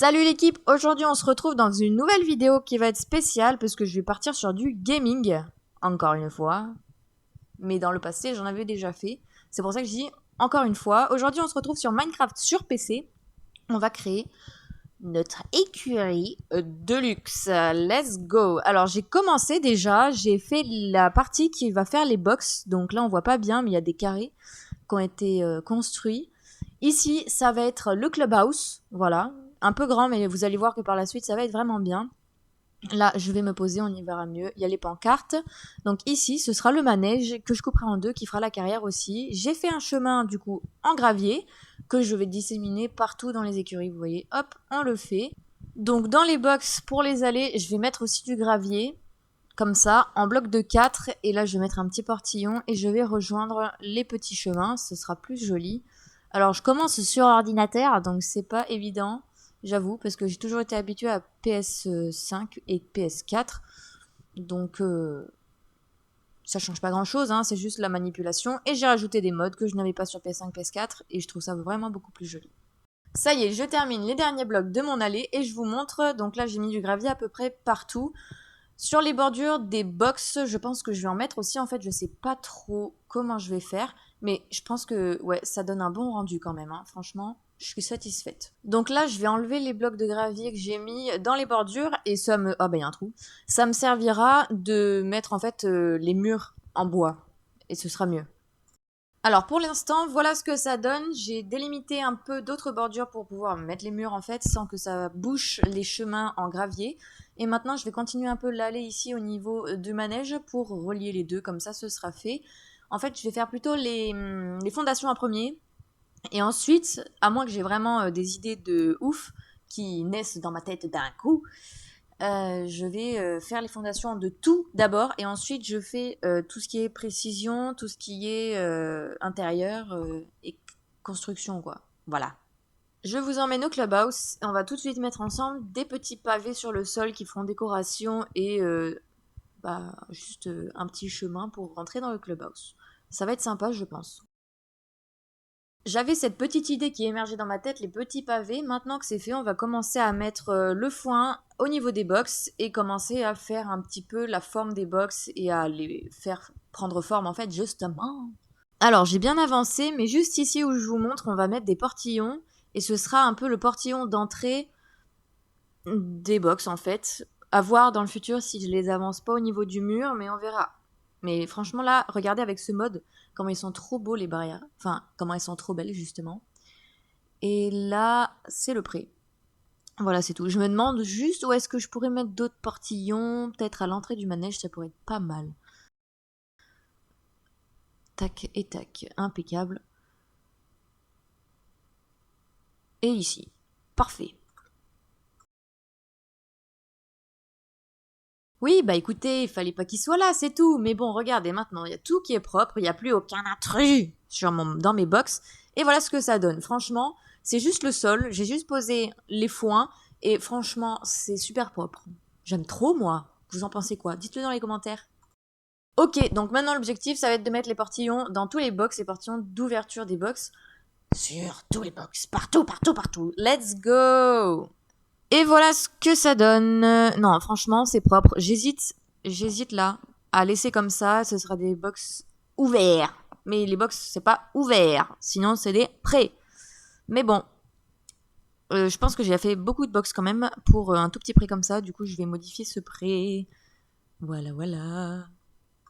Salut l'équipe, aujourd'hui on se retrouve dans une nouvelle vidéo qui va être spéciale parce que je vais partir sur du gaming, encore une fois. Mais dans le passé j'en avais déjà fait, c'est pour ça que je dis encore une fois. Aujourd'hui on se retrouve sur Minecraft sur PC, on va créer notre écurie de luxe. Let's go. Alors j'ai commencé déjà, j'ai fait la partie qui va faire les box, donc là on voit pas bien mais il y a des carrés qui ont été construits. Ici, ça va être le clubhouse, voilà, un peu grand, mais vous allez voir que par la suite, ça va être vraiment bien. Là, je vais me poser, on y verra mieux. Il y a les pancartes. Donc ici, ce sera le manège que je couperai en deux, qui fera la carrière aussi. J'ai fait un chemin, du coup, en gravier, que je vais disséminer partout dans les écuries. Vous voyez, hop, on le fait. Donc dans les box, pour les allées, je vais mettre aussi du gravier, comme ça, en bloc de 4. Et là, je vais mettre un petit portillon et je vais rejoindre les petits chemins. Ce sera plus joli. Alors, je commence sur ordinateur, donc c'est pas évident, j'avoue, parce que j'ai toujours été habituée à PS5 et PS4. Donc, ça change pas grand chose, hein, c'est juste la manipulation. Et j'ai rajouté des modes que je n'avais pas sur PS5, PS4, et je trouve ça vraiment beaucoup plus joli. Ça y est, je termine les derniers blocs de mon allée et je vous montre. Donc là, j'ai mis du gravier à peu près partout. Sur les bordures des box, je pense que je vais en mettre aussi. En fait, je sais pas trop comment je vais faire. Mais je pense que ouais, ça donne un bon rendu quand même. Hein. Franchement, je suis satisfaite. Donc là, je vais enlever les blocs de gravier que j'ai mis dans les bordures. Et ça me... Ah ben, il y a un trou. Ça me servira de mettre en fait les murs en bois. Et ce sera mieux. Alors pour l'instant, voilà ce que ça donne. J'ai délimité un peu d'autres bordures pour pouvoir mettre les murs en fait sans que ça bouche les chemins en gravier. Et maintenant, je vais continuer un peu l'allée ici au niveau du manège pour relier les deux, comme ça ce sera fait. En fait, je vais faire plutôt les fondations en premier. Et ensuite, à moins que j'ai vraiment des idées de ouf qui naissent dans ma tête d'un coup, je vais faire les fondations de tout d'abord et ensuite je fais tout ce qui est précision, tout ce qui est intérieur et construction quoi. Voilà. Je vous emmène au clubhouse et on va tout de suite mettre ensemble des petits pavés sur le sol qui feront décoration et juste un petit chemin pour rentrer dans le clubhouse. Ça va être sympa je pense. J'avais cette petite idée qui émergeait dans ma tête, les petits pavés. Maintenant que c'est fait, on va commencer à mettre le foin au niveau des box et commencer à faire un petit peu la forme des box et à les faire prendre forme en fait justement. Alors j'ai bien avancé, mais juste ici où je vous montre, on va mettre des portillons et ce sera un peu le portillon d'entrée des box en fait. À voir dans le futur si je les avance pas au niveau du mur, mais on verra. Mais franchement là, regardez avec ce mode, comment ils sont trop beaux les barrières. Enfin, comment elles sont trop belles justement. Et là, c'est le pré. Voilà, c'est tout. Je me demande juste où est-ce que je pourrais mettre d'autres portillons. Peut-être à l'entrée du manège, ça pourrait être pas mal. Tac et tac, impeccable. Et ici. Parfait. Oui, bah écoutez, il fallait pas qu'il soit là, c'est tout. Mais bon, regardez maintenant, il y a tout qui est propre, il n'y a plus aucun intrus dans mes box. Et voilà ce que ça donne. Franchement, c'est juste le sol, j'ai juste posé les foins, et franchement, c'est super propre. J'aime trop, moi. Vous en pensez quoi? Dites-le dans les commentaires. Ok, donc maintenant l'objectif, ça va être de mettre les portillons dans tous les box, les portillons d'ouverture des box. Sur tous les box, partout, partout, partout. Let's go! Et voilà ce que ça donne. Non, franchement, c'est propre. J'hésite là à laisser comme ça. Ce sera des box ouverts. Mais les box, c'est pas ouvert. Sinon, c'est des prêts. Mais bon, je pense que j'ai fait beaucoup de box quand même pour un tout petit prêt comme ça. Du coup, je vais modifier ce prêt. Voilà, voilà.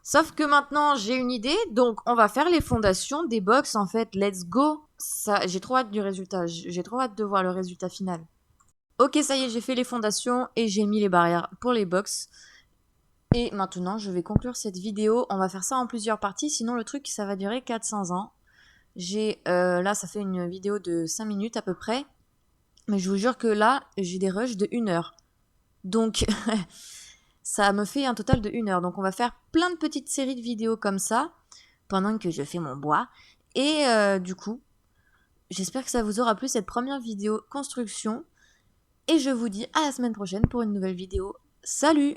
Sauf que maintenant, j'ai une idée. Donc, on va faire les fondations des box en fait. Let's go. Ça, j'ai trop hâte du résultat. J'ai trop hâte de voir le résultat final. Ok, ça y est, j'ai fait les fondations et j'ai mis les barrières pour les box. Et maintenant, je vais conclure cette vidéo. On va faire ça en plusieurs parties, sinon le truc, ça va durer 400 ans. Là, ça fait une vidéo de 5 minutes à peu près. Mais je vous jure que là, j'ai des rushs de 1 heure. Donc, ça me fait un total de 1 heure. Donc, on va faire plein de petites séries de vidéos comme ça, pendant que je fais mon bois. Et du coup, j'espère que ça vous aura plu cette première vidéo construction. Et je vous dis à la semaine prochaine pour une nouvelle vidéo. Salut!